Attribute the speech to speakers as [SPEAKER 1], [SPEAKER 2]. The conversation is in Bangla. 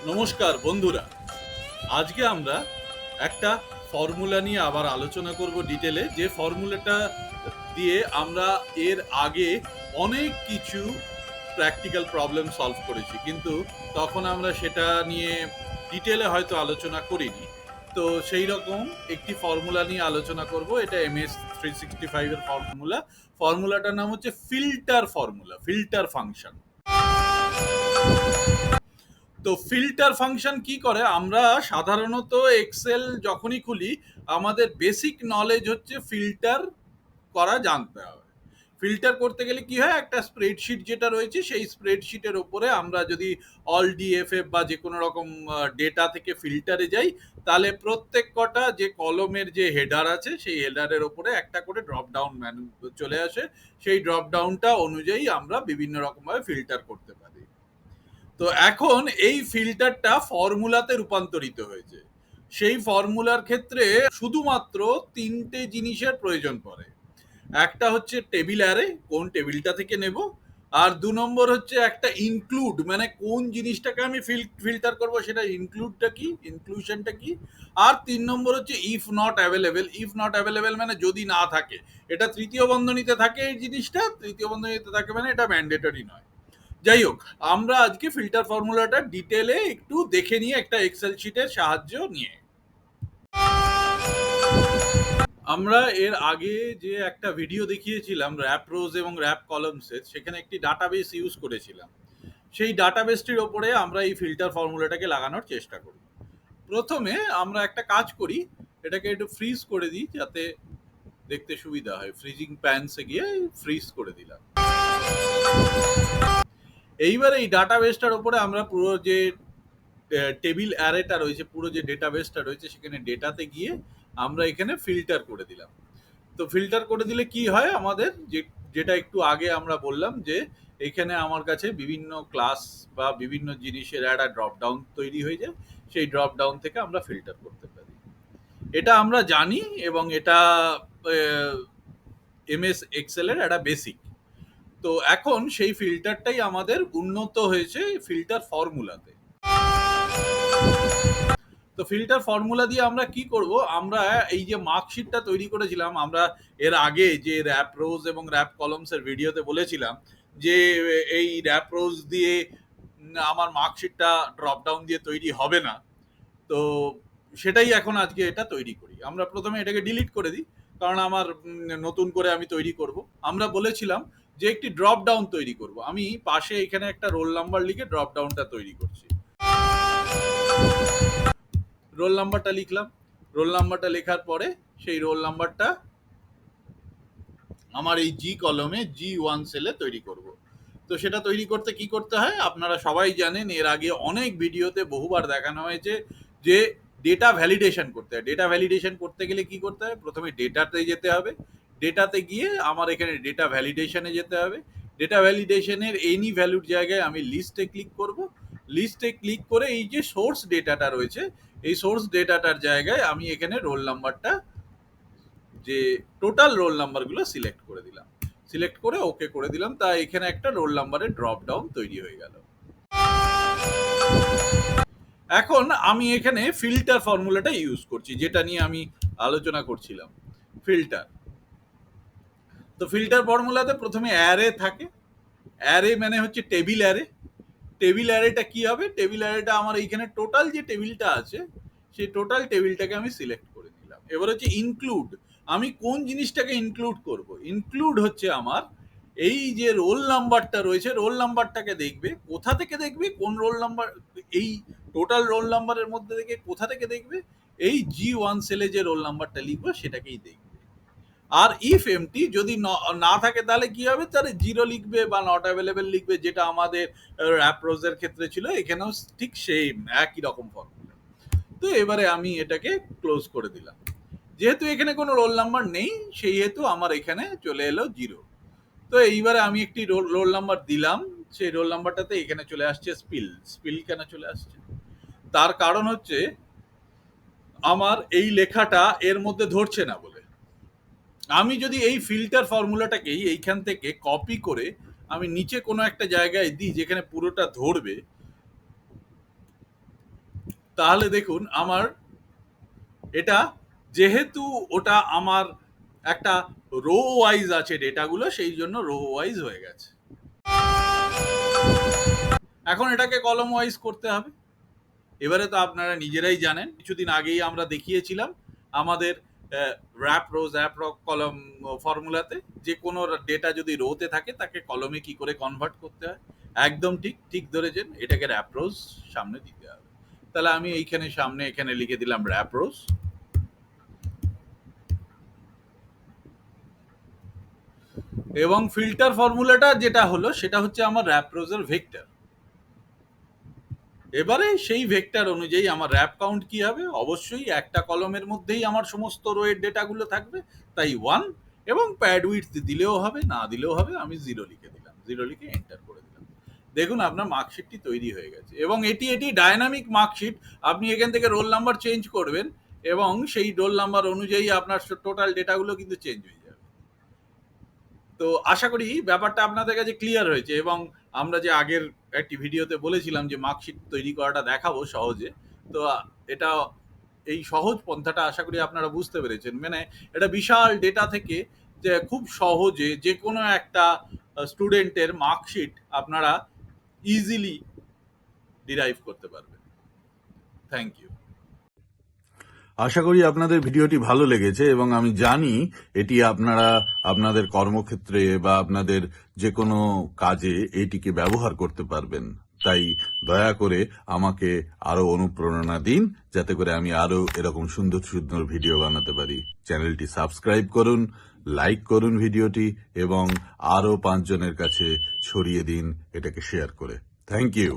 [SPEAKER 1] নমস্কার বন্ধুরা, আজকে আমরা একটা ফর্মুলা নিয়ে আবার আলোচনা করব ডিটেলে। যে ফর্মুলাটা দিয়ে আমরা এর আগে অনেক কিছু প্র্যাকটিক্যাল প্রবলেম সলভ করেছি, কিন্তু তখন আমরা সেটা নিয়ে ডিটেলে হয়তো আলোচনা করিনি। তো সেই রকম একটি ফর্মুলা নিয়ে আলোচনা করব। এটা MS 365 এর ফর্মুলাটার নাম হচ্ছে ফিল্টার ফাংশন। তো ফিল্টার ফাংশন কি করে? আমরা সাধারণত এক্সেল যখনই খুলি, আমাদের বেসিক নলেজ হচ্ছে ফিল্টার করা জানতে হবে। ফিল্টার করতে গেলে কি হয়, একটা স্প্রেডশিট যেটা রয়েছে সেই স্প্রেডশিটের ওপরে আমরা যদি অল ডিএফএফ বা যে কোনো রকম ডেটা থেকে ফিল্টারে যাই, তাহলে প্রত্যেক কটা যে কলমের যে হেডার আছে সেই হেডারের ওপরে একটা করে ড্রপ ডাউন মেনু চলে আসে। সেই ড্রপ ডাউনটা অনুযায়ী আমরা বিভিন্ন রকমভাবে ফিল্টার করতে পারি। তো এখন এই ফিল্টারটা ফর্মুলাতে রূপান্তরিত হয়েছে। সেই ফর্মুলার ক্ষেত্রে শুধুমাত্র তিনটে জিনিসের প্রয়োজন পড়ে। একটা হচ্ছে টেবিল অ্যারে, কোন টেবিলটা থেকে নেব। আর দু নম্বর হচ্ছে একটা ইনক্লুড, মানে কোন জিনিসটাকে আমি ফিল্টার করব সেটা ইনক্লুশনটা কি। আর তিন নম্বর হচ্ছে ইফ নট অ্যাভেলেবেল মানে যদি না থাকে। এটা তৃতীয় বন্ধনীতে থাকে, এই জিনিসটা তৃতীয় বন্ধনীতে থাকে মানে এটা ম্যান্ডেটরি নয়। যাই হোক, আমরা আজকে ফিল্টার ফর্মুলাটা ডিটেলে একটু দেখে নিয়ে একটা এক্সেল শিটের সাহায্য নিয়ে। আমরা এর আগে যে একটা ভিডিও দেখিয়েছিলাম র্যাপ রোজ এবং র্যাপ কলামসের, সেখানে একটি ডাটাবেস ইউজ করেছিলাম। সেই ডাটাবেসটির ওপরে আমরা এই ফিল্টার ফর্মুলাটাকে লাগানোর চেষ্টা করি। প্রথমে আমরা একটা কাজ করি, এটাকে একটু ফ্রিজ করে দিই যাতে দেখতে সুবিধা হয়। ফ্রিজিং প্যান্সে গিয়ে ফ্রিজ করে দিলাম। এইবার এই ডাটাবেসটার ওপরে আমরা পুরো যে টেবিল অ্যারেটা রয়েছে, পুরো যে ডেটাবেসটা রয়েছে, সেখানে ডেটাতে গিয়ে আমরা এখানে ফিল্টার করে দিলাম। তো ফিল্টার করে দিলে কি হয় আমাদের, যেটা একটু আগে আমরা বললাম যে এখানে আমার কাছে বিভিন্ন ক্লাস বা বিভিন্ন জিনিসের একটা ড্রপ ডাউন তৈরি হয়ে যায়। সেই ড্রপ ডাউন থেকে আমরা ফিল্টার করতে পারি। এটা আমরা জানি এবং এটা MS এক্সেলের একটা বেসিক। তো এখন সেই ফিল্টারটাই আমাদের উন্নত হয়েছে ফিল্টার ফর্মুলাতে। তো ফিল্টার ফর্মুলা দিয়ে আমরা কি করব, আমরা এই যে মার্কশিটটা তৈরি করেছিলাম, আমরা এর আগে যে র্যাপ রোজ এবং র্যাপ কলমস এর ভিডিওতে বলেছিলাম যে এই র্যাপ রোজ দিয়ে আমার মার্কশিটটা ড্রপ ডাউন দিয়ে তৈরি হবে না। তো সেটাই এখন আজকে এটা তৈরি করি। আমরা প্রথমে এটাকে ডিলিট করে দিই, কারণ আমার নতুন করে আমি তৈরি করব। আমরা বলেছিলাম যে একটি ড্রপ ডাউন তৈরি করব। আমি পাশে এখানে একটা রোল নাম্বার লিখে ড্রপ ডাউনটা তৈরি করছি। রোল নাম্বারটা লিখলাম। রোল নাম্বারটা লেখার পরে সেই রোল নাম্বারটা আমার এই জি কলমে G1 সেলে তৈরি করব। তো সেটা তৈরি করতে কি করতে হয় আপনারা সবাই জানেন, এর আগে অনেক ভিডিওতে বহুবার দেখানো হয়েছে যে ডেটা ভ্যালিডেশন করতে হয়। ডেটা ভ্যালিডেশন করতে গেলে কি করতে হয়, প্রথমে ডেটাতে যেতে হবে। ডেটাতে গিয়ে আমার এখানে ডেটা ভ্যালিডেশনে যেতে হবে। ডেটা ভ্যালিডেশনের এনি ভ্যালুর জায়গায় আমি লিস্টে ক্লিক করব। লিস্টে ক্লিক করে এই যে সোর্স ডেটাটা রয়েছে, এই সোর্স ডেটাটার জায়গায় আমি এখানে রোল নাম্বারটা, যে টোটাল রোল নাম্বারগুলো সিলেক্ট করে দিলাম। সিলেক্ট করে ওকে করে দিলাম, তা এখানে একটা রোল নাম্বারের ড্রপ ডাউন তৈরি হয়ে গেল। এখন আমি এখানে ফিল্টার ফর্মুলাটা ইউজ করছি, যেটা নিয়ে আমি আলোচনা করছিলাম। ফিল্টার, তো ফিল্টার ফর্মুলাতে প্রথমে অ্যারে থাকে। অ্যারে মানে হচ্ছে টেবিল অ্যারে। টেবিল অ্যারেটা কি হবে, টেবিল অ্যারেটা আমার এইখানে টোটাল যে টেবিলটা আছে সেই টোটাল টেবিলটাকে আমি সিলেক্ট করে নিলাম। এবার হচ্ছে ইনক্লুড, আমি কোন জিনিসটাকে ইনক্লুড করব। ইনক্লুড হচ্ছে আমার এই যে রোল নাম্বারটা রয়েছে, রোল নাম্বারটাকে দেখবে কোথা থেকে দেখবে, কোন রোল নাম্বার, এই টোটাল রোল নাম্বারের মধ্যে থেকে কোথা থেকে দেখবে, এই G1 সেলে যে রোল নাম্বারটা লিখবো সেটাকেই দেখবে। আর ইফ এমটি যদি না থাকে তাহলে কি হবে, তাহলে জিরো লিখবে বা নট অ্যাভেলেবেল লিখবে, যেটা আমাদের অ্যাপ্রোচের ক্ষেত্রে ছিল। এখানেও ঠিক সেম একই রকম ফর্মুলা। তো এবারে আমি এটাকে ক্লোজ করে দিলাম। যেহেতু এখানে কোনো রোল নাম্বার নেই, সেই হেতু আমার এখানে চলে এলো জিরো। তো এইবারে আমি একটি রোল নাম্বার দিলাম, সেই রোল নাম্বারটাতে এখানে চলে আসছে স্পিল। স্পিল কেন চলে আসছে, তার কারণ হচ্ছে আমার এই লেখাটা এর মধ্যে ধরছে না বলে। আমি যদি এই ফিল্টার ফর্মুলাটাকেই এইখান থেকে কপি করে আমি নিচে কোনো একটা জায়গায় দিই যেখানে পুরোটা ধরবে, তাহলে দেখুন আমার এটা, যেহেতু ওটা আমার একটা রো ওয়াইজ আছে ডেটাগুলো, সেই জন্য রো ওয়াইজ হয়ে গেছে। এখন এটাকে কলম ওয়াইজ করতে হবে। এবারে তো আপনারা নিজেরাই জানেন, কিছুদিন আগেই আমরা দেখিয়েছিলাম আমাদের র্যাপ রোজ অ্যাপ কলম ফর্মুলাতে, যে কোনো ডেটা যদি রোতে থাকে তাকে কলমে কি করে কনভার্ট করতে হয়। একদম ঠিক ঠিক ধরেছেন, এটাকে র্যাপ রোজ সামনে দিতে হবে। তাহলে আমি এইখানে সামনে এখানে লিখে দিলাম র্যাপ রোজ, এবং ফিল্টার ফর্মুলাটা যেটা হলো সেটা হচ্ছে আমার র্যাপ রোজের ভেক্টর। এবারে সেই ভেক্টর অনুযায়ী আমার র্যাপ কাউন্ট কি হবে, অবশ্যই একটা কলমের মধ্যেই আমার সমস্ত রোয়ের ডেটাগুলো থাকবে, তাই 1, এবং প্যাড উইডথ দিলেও হবে না দিলেও হবে, আমি 0 লিখে দিলাম, 0 লিখে এন্টার করে দিলাম। দেখুন আপনার মার্কশিটটি তৈরি হয়ে গেছে, এবং এটি ডায়নামিক মার্কশিট। আপনি এখান থেকে রোল নাম্বার চেঞ্জ করবেন এবং সেই রোল নাম্বার অনুযায়ী আপনার টোটাল ডেটাগুলো কিন্তু চেঞ্জ হয়ে যাবে। তো আশা করি ব্যাপারটা আপনাদের কাছে ক্লিয়ার হয়েছে, এবং আমরা যে আগের একটি ভিডিওতে বলেছিলাম যে মার্কশিট তৈরি করাটা দেখাবো সহজে, তো এটা এই সহজ পন্থাটা আশা করি আপনারা বুঝতে পেরেছেন। মানে এটা বিশাল ডেটা থেকে যে খুব সহজে যে কোনো একটা স্টুডেন্টের মার্কশিট আপনারা ইজিলি ডিরাইভ করতে পারবেন। Thank you.
[SPEAKER 2] আশা করি আপনাদের ভিডিওটি ভালো লেগেছে, এবং আমি জানি এটি আপনারা আপনাদের কর্মক্ষেত্রে বা আপনাদের যে কোনো কাজে এটিকে ব্যবহার করতে পারবেন। তাই দয়া করে আমাকে আরো অনুপ্রেরণা দিন, যাতে করে আমি আরো এরকম সুন্দর সুন্দর ভিডিও বানাতে পারি। চ্যানেলটি সাবস্ক্রাইব করুন, লাইক করুন ভিডিওটি, এবং আরো 5 জনের কাছে ছড়িয়ে দিন এটাকে শেয়ার করে। Thank you.